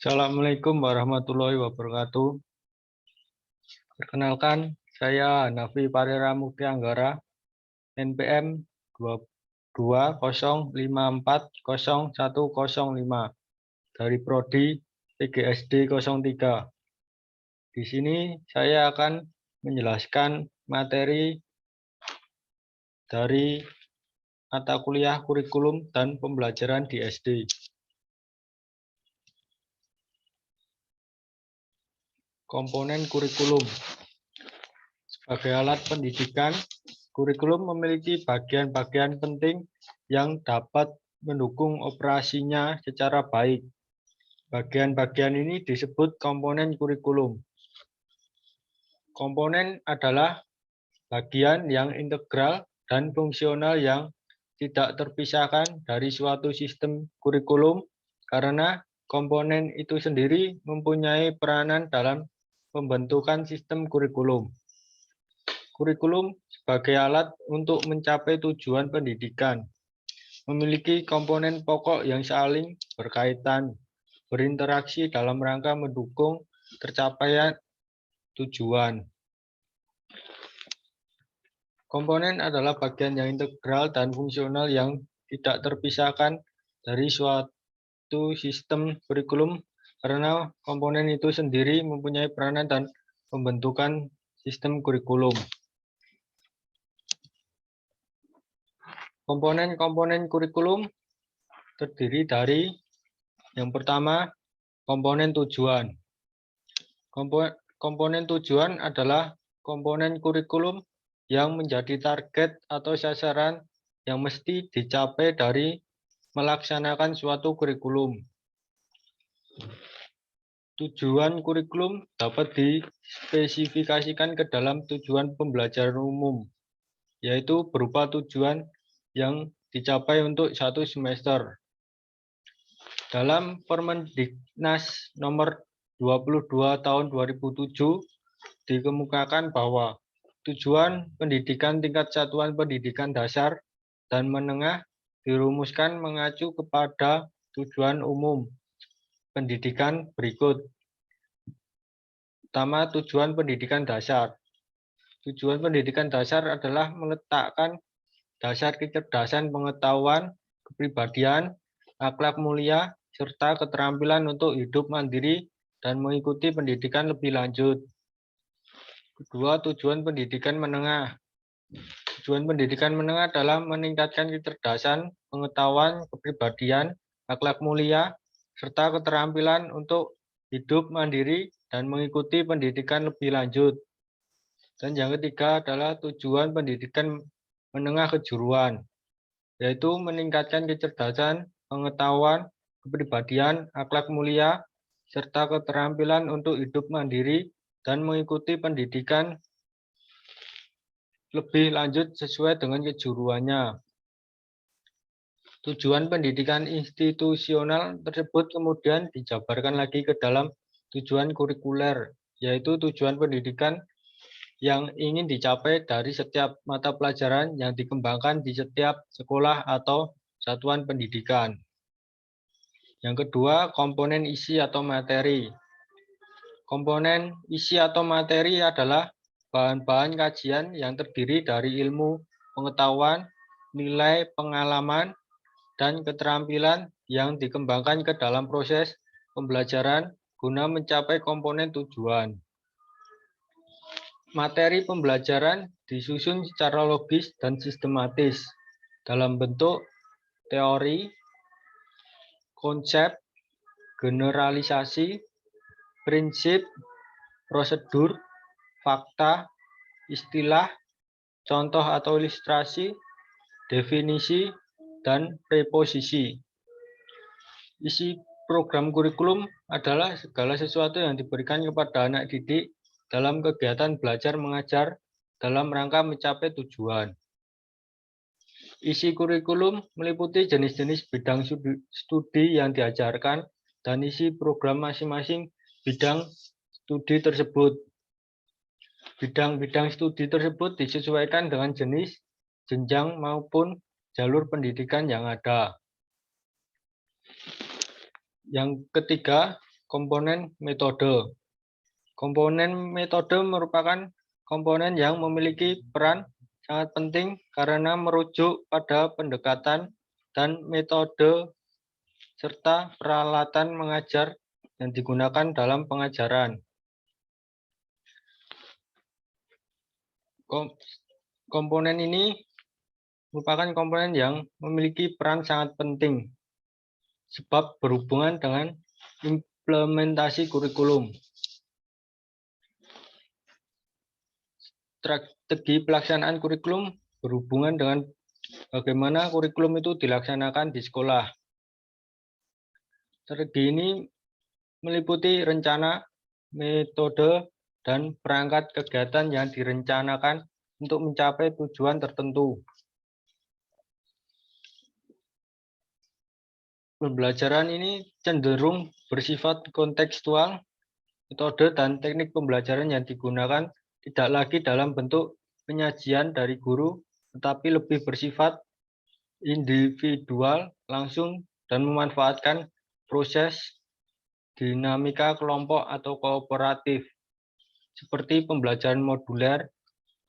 Assalamualaikum warahmatullahi wabarakatuh. Perkenalkan, saya Hanafi Parera Mukti Anggara, NPM 2205400105 dari Prodi PGSD 03. Di sini saya akan menjelaskan materi dari mata kuliah kurikulum dan pembelajaran di SD. Komponen kurikulum. Sebagai alat pendidikan, kurikulum memiliki bagian-bagian penting yang dapat mendukung operasinya secara baik. Bagian-bagian ini disebut komponen kurikulum. Komponen adalah bagian yang integral dan fungsional yang tidak terpisahkan dari suatu sistem kurikulum karena komponen itu sendiri mempunyai peranan dalam pembentukan sistem kurikulum. Kurikulum sebagai alat untuk mencapai tujuan pendidikan memiliki komponen pokok yang saling berkaitan, berinteraksi dalam rangka mendukung tercapaian tujuan. Komponen adalah bagian yang integral dan fungsional yang tidak terpisahkan dari suatu sistem kurikulum karena komponen itu sendiri mempunyai peranan dan pembentukan sistem kurikulum. Komponen-komponen kurikulum terdiri dari yang pertama, komponen tujuan. Komponen tujuan adalah komponen kurikulum yang menjadi target atau sasaran yang mesti dicapai dari melaksanakan suatu kurikulum. Tujuan kurikulum dapat dispesifikasikan ke dalam tujuan pembelajaran umum, yaitu berupa tujuan yang dicapai untuk satu semester. Dalam Permendiknas nomor 22 tahun 2007 dikemukakan bahwa tujuan pendidikan tingkat satuan pendidikan dasar dan menengah dirumuskan mengacu kepada tujuan umum pendidikan berikut. Pertama, tujuan pendidikan dasar. Tujuan pendidikan dasar adalah meletakkan dasar kecerdasan pengetahuan, kepribadian, akhlak mulia, serta keterampilan untuk hidup mandiri dan mengikuti pendidikan lebih lanjut. Kedua, tujuan pendidikan menengah. Tujuan pendidikan menengah adalah meningkatkan kecerdasan, pengetahuan, kepribadian, akhlak mulia, serta keterampilan untuk hidup mandiri dan mengikuti pendidikan lebih lanjut. Dan yang ketiga adalah tujuan pendidikan menengah kejuruan, yaitu meningkatkan kecerdasan, pengetahuan, kepribadian, akhlak mulia, serta keterampilan untuk hidup mandiri dan mengikuti pendidikan lebih lanjut sesuai dengan kejuruannya. Tujuan pendidikan institusional tersebut kemudian dijabarkan lagi ke dalam tujuan kurikuler, yaitu tujuan pendidikan yang ingin dicapai dari setiap mata pelajaran yang dikembangkan di setiap sekolah atau satuan pendidikan. Yang kedua, komponen isi atau materi. Komponen isi atau materi adalah bahan-bahan kajian yang terdiri dari ilmu, pengetahuan, nilai, pengalaman, dan keterampilan yang dikembangkan ke dalam proses pembelajaran guna mencapai komponen tujuan. Materi pembelajaran disusun secara logis dan sistematis dalam bentuk teori, konsep, generalisasi, prinsip, prosedur, fakta, istilah, contoh atau ilustrasi, definisi, dan preposisi. Isi program kurikulum adalah segala sesuatu yang diberikan kepada anak didik dalam kegiatan belajar mengajar dalam rangka mencapai tujuan. Isi kurikulum meliputi jenis-jenis bidang studi yang diajarkan dan isi program masing-masing bidang studi tersebut. Bidang-bidang studi tersebut disesuaikan dengan jenis, jenjang maupun jalur pendidikan yang ada. Yang ketiga, komponen metode. Komponen metode merupakan komponen yang memiliki peran sangat penting karena merujuk pada pendekatan dan metode serta peralatan mengajar yang digunakan dalam pengajaran. Komponen ini merupakan komponen yang memiliki peran sangat penting sebab berhubungan dengan implementasi kurikulum. Strategi pelaksanaan kurikulum berhubungan dengan bagaimana kurikulum itu dilaksanakan di sekolah. Strategi ini meliputi rencana, metode, dan perangkat kegiatan yang direncanakan untuk mencapai tujuan tertentu. Pembelajaran ini cenderung bersifat kontekstual. Metode dan teknik pembelajaran yang digunakan tidak lagi dalam bentuk penyajian dari guru, tetapi lebih bersifat individual, langsung, dan memanfaatkan proses dinamika kelompok atau kooperatif, seperti pembelajaran moduler,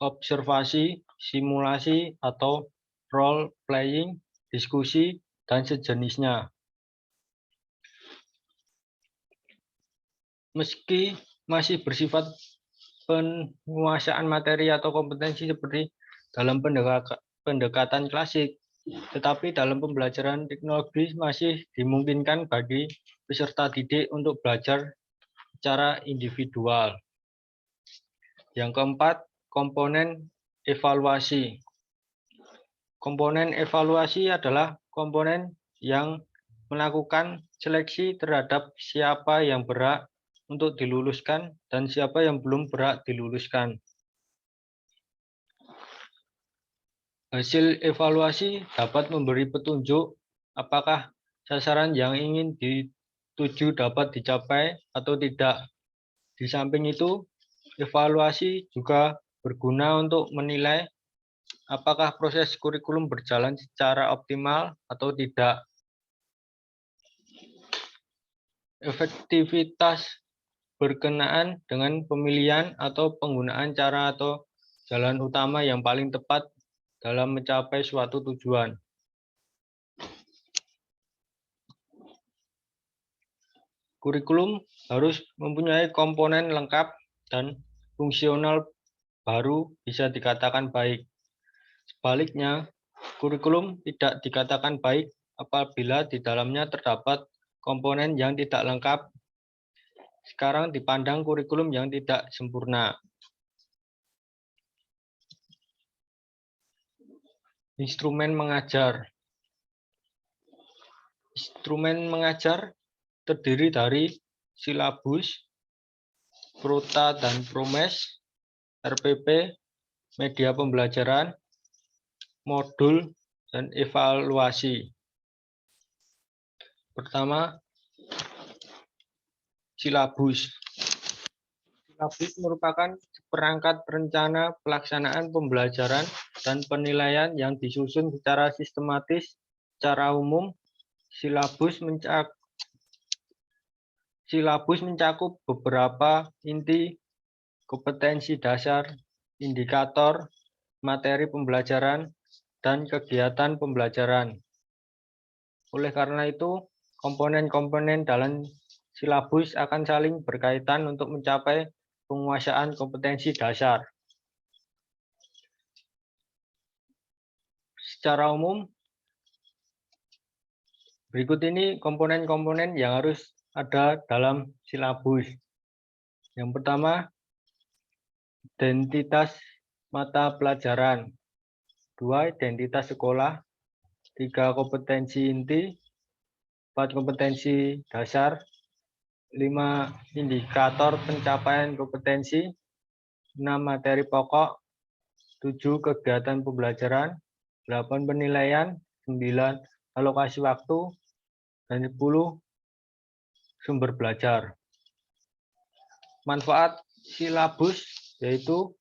observasi, simulasi, atau role-playing, diskusi, dan sejenisnya. Meski masih bersifat penguasaan materi atau kompetensi seperti dalam pendekatan klasik, tetapi dalam pembelajaran teknologi masih dimungkinkan bagi peserta didik untuk belajar secara individual. Yang keempat, komponen evaluasi. Komponen evaluasi adalah komponen yang melakukan seleksi terhadap siapa yang berhak untuk diluluskan dan siapa yang belum berhak diluluskan. Hasil evaluasi dapat memberi petunjuk apakah sasaran yang ingin dituju dapat dicapai atau tidak. Di samping itu, evaluasi juga berguna untuk menilai apakah proses kurikulum berjalan secara optimal atau tidak. Efektivitas berkenaan dengan pemilihan atau penggunaan cara atau jalan utama yang paling tepat dalam mencapai suatu tujuan. Kurikulum harus mempunyai komponen lengkap dan fungsional baru bisa dikatakan baik. Sebaliknya, kurikulum tidak dikatakan baik apabila di dalamnya terdapat komponen yang tidak lengkap. Sekarang dipandang kurikulum yang tidak sempurna. Instrumen mengajar. Instrumen mengajar terdiri dari silabus, prota dan promes, RPP, media pembelajaran, modul, dan evaluasi. Pertama, silabus. Silabus merupakan perangkat rencana pelaksanaan pembelajaran dan penilaian yang disusun secara sistematis. Secara umum, silabus mencakup beberapa inti, kompetensi dasar, indikator, materi pembelajaran, dan kegiatan pembelajaran. Oleh karena itu, komponen-komponen dalam silabus akan saling berkaitan untuk mencapai penguasaan kompetensi dasar. Secara umum, berikut ini komponen-komponen yang harus ada dalam silabus. Yang pertama, identitas mata pelajaran. 2, identitas sekolah. 3, kompetensi inti. 4, kompetensi dasar. 5, indikator pencapaian kompetensi. 6, materi pokok. 7, kegiatan pembelajaran. 8, penilaian. 9, alokasi waktu. Dan 10, sumber belajar. Manfaat silabus yaitu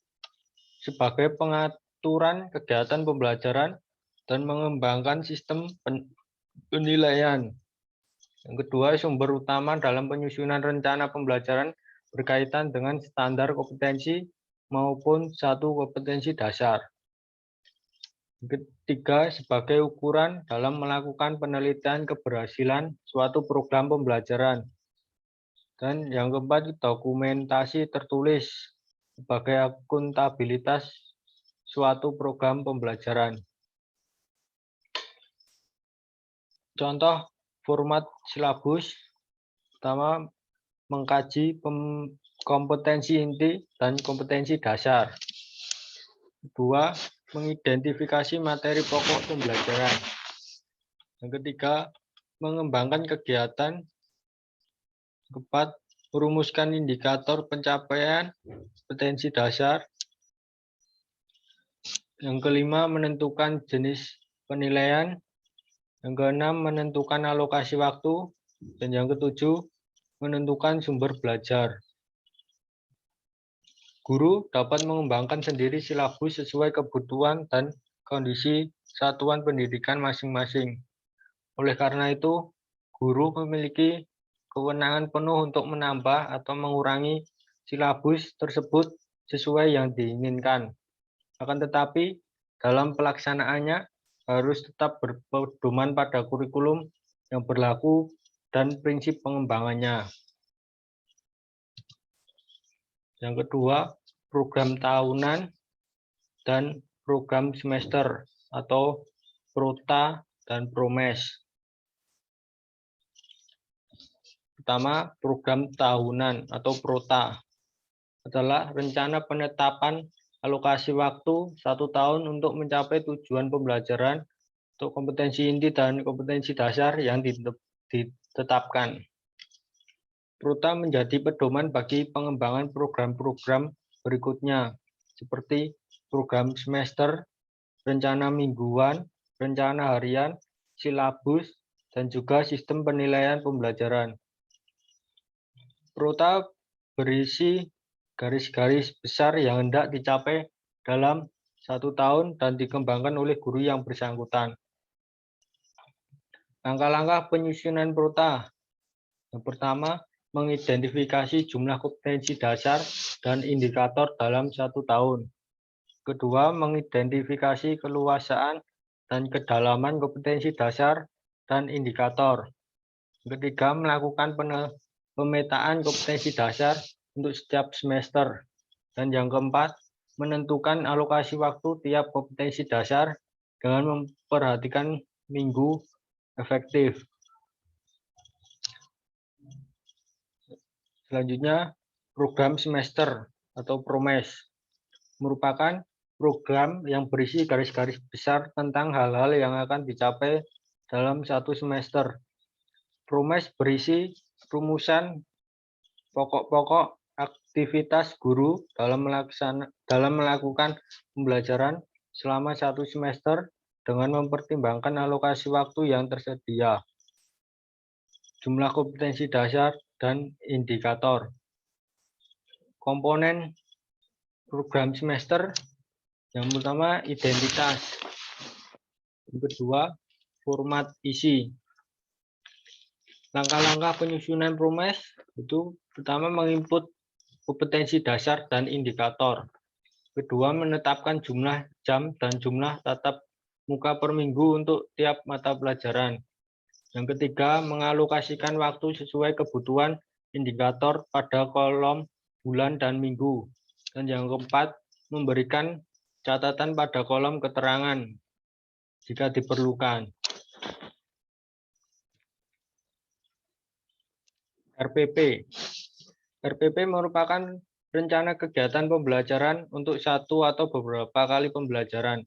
sebagai pengaturan kegiatan pembelajaran dan mengembangkan sistem penilaian. Yang kedua, sumber utama dalam penyusunan rencana pembelajaran berkaitan dengan standar kompetensi maupun satu kompetensi dasar. Yang ketiga, sebagai ukuran dalam melakukan penelitian keberhasilan suatu program pembelajaran. Dan yang keempat, dokumentasi tertulis sebagai akuntabilitas suatu program pembelajaran. Contoh format silabus, pertama mengkaji kompetensi inti dan kompetensi dasar. Kedua, mengidentifikasi materi pokok pembelajaran. Yang ketiga, mengembangkan kegiatan. Keempat, merumuskan indikator pencapaian kompetensi dasar. Yang kelima, menentukan jenis penilaian. Yang keenam, menentukan alokasi waktu. Dan yang ketujuh, menentukan sumber belajar. Guru dapat mengembangkan sendiri silabus sesuai kebutuhan dan kondisi satuan pendidikan masing-masing. Oleh karena itu, guru memiliki kewenangan penuh untuk menambah atau mengurangi silabus tersebut sesuai yang diinginkan. Akan tetapi, dalam pelaksanaannya harus tetap berpedoman pada kurikulum yang berlaku dan prinsip pengembangannya. Yang kedua, program tahunan dan program semester atau PROTA dan PROMES. Pertama, program tahunan atau PROTA adalah rencana penetapan alokasi waktu 1 tahun untuk mencapai tujuan pembelajaran untuk kompetensi inti dan kompetensi dasar yang ditetapkan. PROTA menjadi pedoman bagi pengembangan program-program berikutnya, seperti program semester, rencana mingguan, rencana harian, silabus, dan juga sistem penilaian pembelajaran. PROTA berisi garis-garis besar yang hendak dicapai dalam 1 tahun dan dikembangkan oleh guru yang bersangkutan. Langkah-langkah penyusunan PROTA. Yang pertama, mengidentifikasi jumlah kompetensi dasar dan indikator dalam 1 tahun. Kedua, mengidentifikasi keluasaan dan kedalaman kompetensi dasar dan indikator. Ketiga, melakukan pemetaan kompetensi dasar untuk setiap semester. Dan yang keempat, menentukan alokasi waktu tiap kompetensi dasar dengan memperhatikan minggu efektif. Selanjutnya, program semester atau PROMES merupakan program yang berisi garis-garis besar tentang hal-hal yang akan dicapai dalam 1 semester. PROMES berisi rumusan pokok-pokok aktivitas guru dalam melakukan pembelajaran selama 1 semester dengan mempertimbangkan alokasi waktu yang tersedia, jumlah kompetensi dasar, dan indikator. Komponen program semester yang pertama identitas, yang kedua format isi. Langkah-langkah penyusunan PROMES itu pertama menginput kompetensi dasar dan indikator. Kedua, menetapkan jumlah jam dan jumlah tatap muka per minggu untuk tiap mata pelajaran. Yang ketiga, mengalokasikan waktu sesuai kebutuhan indikator pada kolom bulan dan minggu. Dan yang keempat, memberikan catatan pada kolom keterangan jika diperlukan. RPP. RPP merupakan rencana kegiatan pembelajaran untuk 1 atau beberapa kali pembelajaran.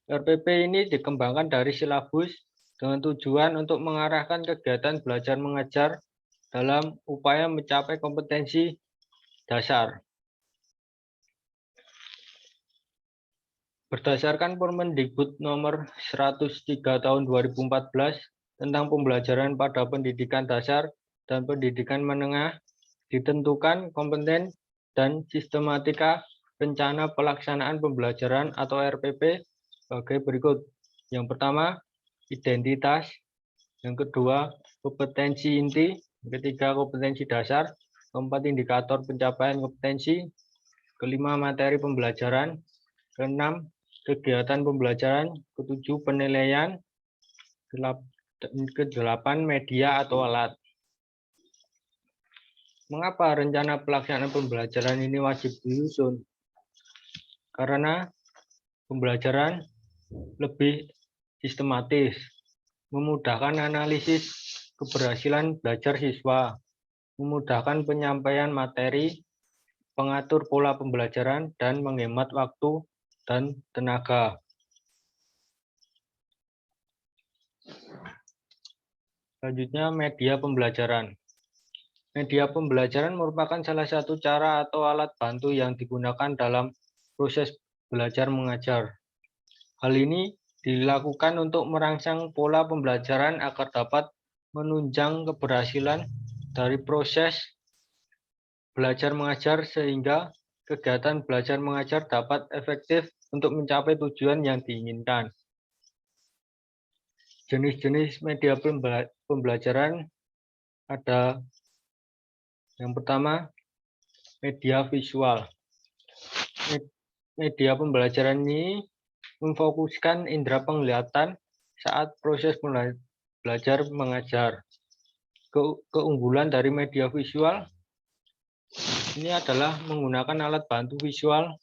RPP ini dikembangkan dari silabus dengan tujuan untuk mengarahkan kegiatan belajar mengajar dalam upaya mencapai kompetensi dasar. Berdasarkan Permendikbud nomor 103 tahun 2014 tentang pembelajaran pada pendidikan dasar dan pendidikan menengah, ditentukan kompeten dan sistematika rencana pelaksanaan pembelajaran atau RPP sebagai berikut. Yang pertama, identitas. Yang kedua, kompetensi inti, ketiga kompetensi dasar, keempat indikator pencapaian kompetensi, kelima materi pembelajaran, keenam kegiatan pembelajaran, ketujuh penilaian, kedelapan media atau alat. Mengapa rencana pelaksanaan pembelajaran ini wajib disusun? Karena pembelajaran lebih sistematis, memudahkan analisis keberhasilan belajar siswa, memudahkan penyampaian materi, pengatur pola pembelajaran, dan menghemat waktu dan tenaga. Selanjutnya, media pembelajaran. Media pembelajaran merupakan salah satu cara atau alat bantu yang digunakan dalam proses belajar mengajar. Hal ini dilakukan untuk merangsang pola pembelajaran agar dapat menunjang keberhasilan dari proses belajar mengajar sehingga kegiatan belajar mengajar dapat efektif untuk mencapai tujuan yang diinginkan. Jenis-jenis media pembelajaran ada yang pertama, media visual. Media pembelajaran ini memfokuskan indera penglihatan saat proses belajar mengajar. Keunggulan dari media visual ini adalah menggunakan alat bantu visual,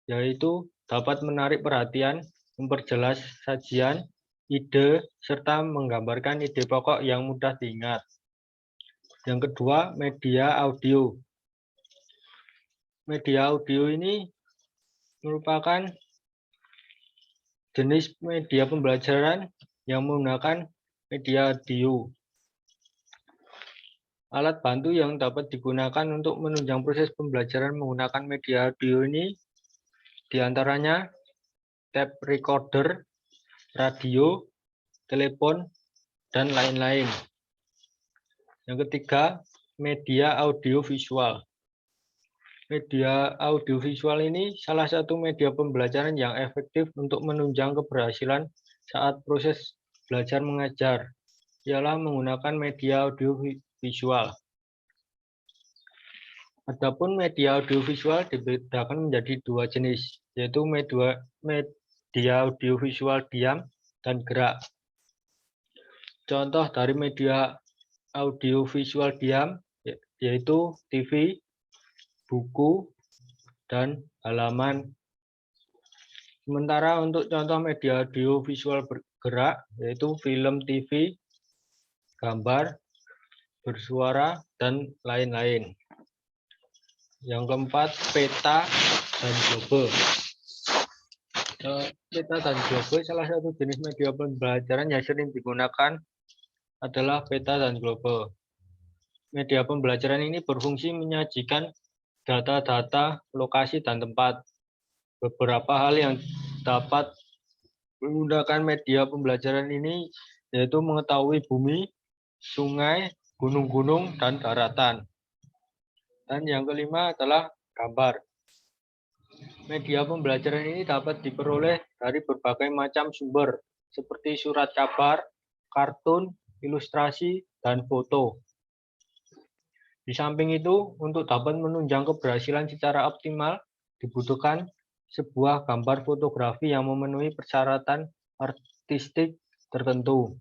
yaitu dapat menarik perhatian, memperjelas sajian, ide, serta menggambarkan ide pokok yang mudah diingat. Yang kedua, media audio. Media audio ini merupakan jenis media pembelajaran yang menggunakan media audio. Alat bantu yang dapat digunakan untuk menunjang proses pembelajaran menggunakan media audio ini diantaranya tape recorder, radio, telepon, dan lain-lain. Yang ketiga, media audiovisual. Media audiovisual ini salah satu media pembelajaran yang efektif untuk menunjang keberhasilan saat proses belajar mengajar, ialah menggunakan media audiovisual. Adapun media audiovisual dibedakan menjadi dua jenis, yaitu media audiovisual diam dan gerak. Contoh dari media audiovisual diam yaitu TV, buku, dan halaman. Sementara untuk contoh media audiovisual bergerak yaitu film TV, gambar, bersuara, dan lain-lain. Yang keempat, peta dan globe. Peta dan globe salah satu jenis media pembelajaran yang sering digunakan adalah peta dan globe. Media pembelajaran ini berfungsi menyajikan data-data, lokasi, dan tempat. Beberapa hal yang dapat menggunakan media pembelajaran ini yaitu mengetahui bumi, sungai, gunung-gunung, dan daratan. Dan yang kelima adalah gambar. Media pembelajaran ini dapat diperoleh dari berbagai macam sumber, seperti surat kabar, kartun, ilustrasi, dan foto. Di samping itu, untuk dapat menunjang keberhasilan secara optimal, dibutuhkan sebuah gambar fotografi yang memenuhi persyaratan artistik tertentu.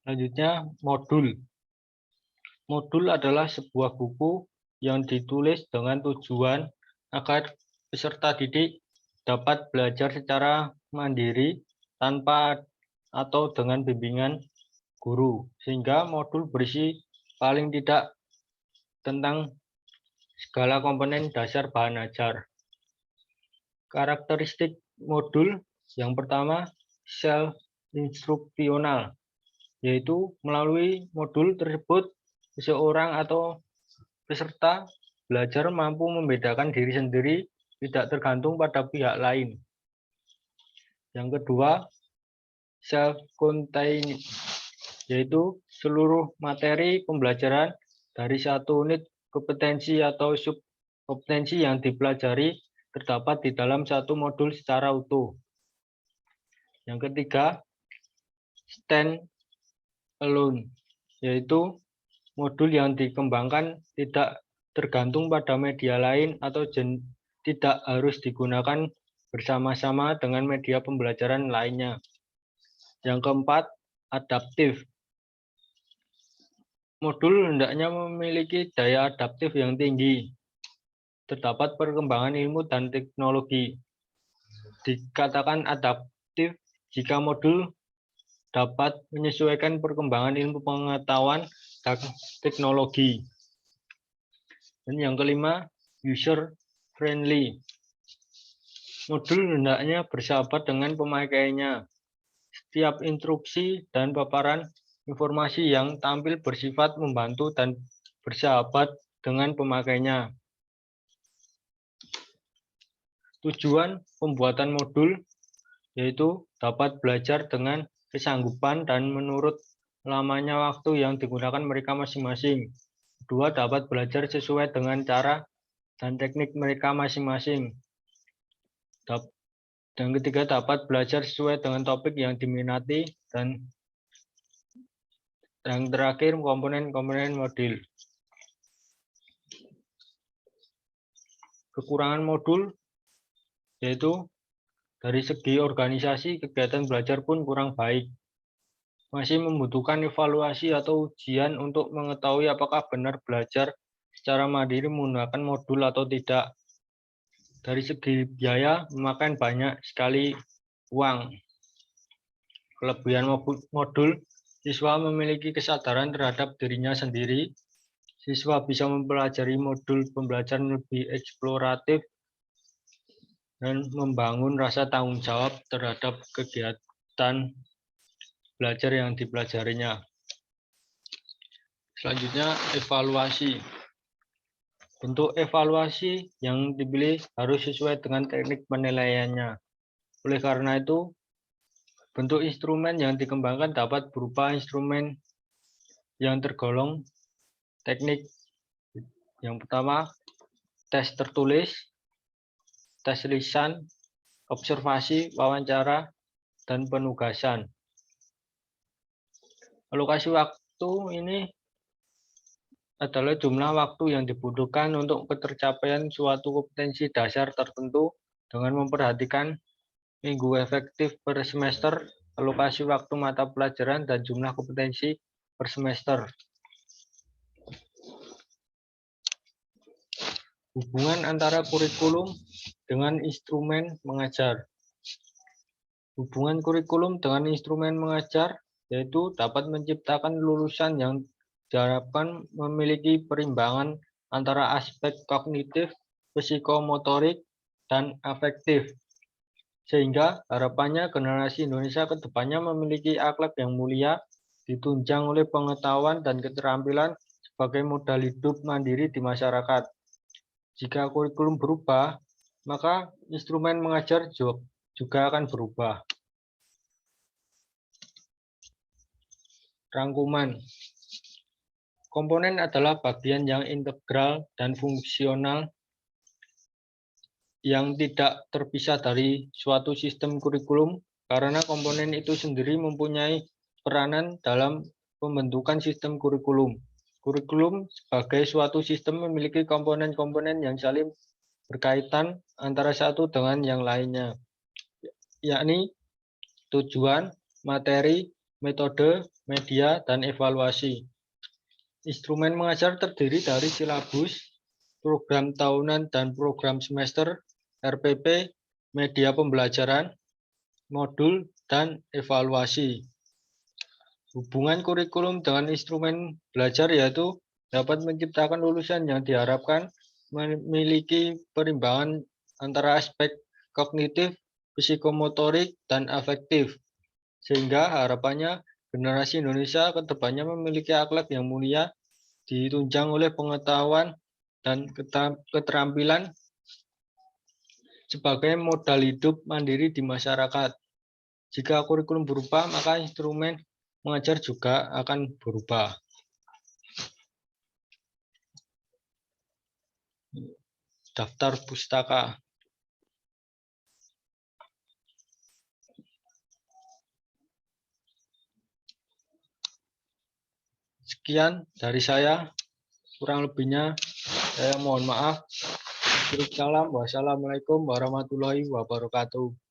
Selanjutnya, modul. Modul adalah sebuah buku yang ditulis dengan tujuan agar peserta didik dapat belajar secara mandiri tanpa atau dengan bimbingan guru, sehingga modul berisi paling tidak tentang segala komponen dasar bahan ajar. Karakteristik modul yang pertama, self-instruksional, yaitu melalui modul tersebut seseorang atau peserta belajar mampu membedakan diri sendiri, tidak tergantung pada pihak lain. Yang kedua, self-contained, yaitu seluruh materi pembelajaran dari satu unit kompetensi atau subkompetensi yang dipelajari terdapat di dalam satu modul secara utuh. Yang ketiga, stand alone, yaitu modul yang dikembangkan tidak tergantung pada media lain atau tidak harus digunakan bersama-sama dengan media pembelajaran lainnya. Yang keempat, adaptif. Modul hendaknya memiliki daya adaptif yang tinggi. Terdapat perkembangan ilmu dan teknologi. Dikatakan adaptif jika modul dapat menyesuaikan perkembangan ilmu pengetahuan dan teknologi. Dan yang kelima, user friendly. Modul hendaknya bersahabat dengan pemakainya. Setiap instruksi dan paparan informasi yang tampil bersifat membantu dan bersahabat dengan pemakainya. Tujuan pembuatan modul yaitu dapat belajar dengan kesanggupan dan menurut lamanya waktu yang digunakan mereka masing-masing. Kedua, dapat belajar sesuai dengan cara dan teknik mereka masing-masing. Dan ketiga, dapat belajar sesuai dengan topik yang diminati. Dan yang terakhir, komponen-komponen modul. Kekurangan modul yaitu dari segi organisasi, kegiatan belajar pun kurang baik. Masih membutuhkan evaluasi atau ujian untuk mengetahui apakah benar belajar secara mandiri menggunakan modul atau tidak. Dari segi biaya, memakan banyak sekali uang. Kelebihan modul, siswa memiliki kesadaran terhadap dirinya sendiri. Siswa bisa mempelajari modul pembelajaran lebih eksploratif dan membangun rasa tanggung jawab terhadap kegiatan belajar yang dipelajarinya. Selanjutnya, evaluasi. Bentuk evaluasi yang dipilih harus sesuai dengan teknik penilaiannya. Oleh karena itu, bentuk instrumen yang dikembangkan dapat berupa instrumen yang tergolong teknik. Yang pertama, tes tertulis, tes lisan, observasi, wawancara, dan penugasan. Alokasi waktu ini adalah jumlah waktu yang dibutuhkan untuk ketercapaian suatu kompetensi dasar tertentu dengan memperhatikan minggu efektif per semester, alokasi waktu mata pelajaran, dan jumlah kompetensi per semester. Hubungan antara kurikulum dengan instrumen mengajar. Hubungan kurikulum dengan instrumen mengajar yaitu dapat menciptakan lulusan yang diharapkan memiliki perimbangan antara aspek kognitif, psikomotorik, dan afektif. Sehingga harapannya generasi Indonesia ke depannya memiliki akhlak yang mulia, ditunjang oleh pengetahuan dan keterampilan sebagai modal hidup mandiri di masyarakat. Jika kurikulum berubah, maka instrumen mengajar juga akan berubah. Rangkuman. Komponen adalah bagian yang integral dan fungsional yang tidak terpisah dari suatu sistem kurikulum karena komponen itu sendiri mempunyai peranan dalam pembentukan sistem kurikulum. Kurikulum sebagai suatu sistem memiliki komponen-komponen yang saling berkaitan antara satu dengan yang lainnya, yakni tujuan, materi, metode, media, dan evaluasi. Instrumen mengajar terdiri dari silabus, program tahunan dan program semester, RPP, media pembelajaran, modul, dan evaluasi. Hubungan kurikulum dengan instrumen belajar yaitu dapat menciptakan lulusan yang diharapkan memiliki perimbangan antara aspek kognitif, psikomotorik, dan afektif. Sehingga harapannya generasi Indonesia ke depannya memiliki akhlak yang mulia, ditunjang oleh pengetahuan dan keterampilan sebagai modal hidup mandiri di masyarakat. Jika kurikulum berubah, maka instrumen mengajar juga akan berubah. Daftar pustaka. Sekian dari saya, kurang lebihnya saya mohon maaf. Wassalamualaikum warahmatullahi wabarakatuh.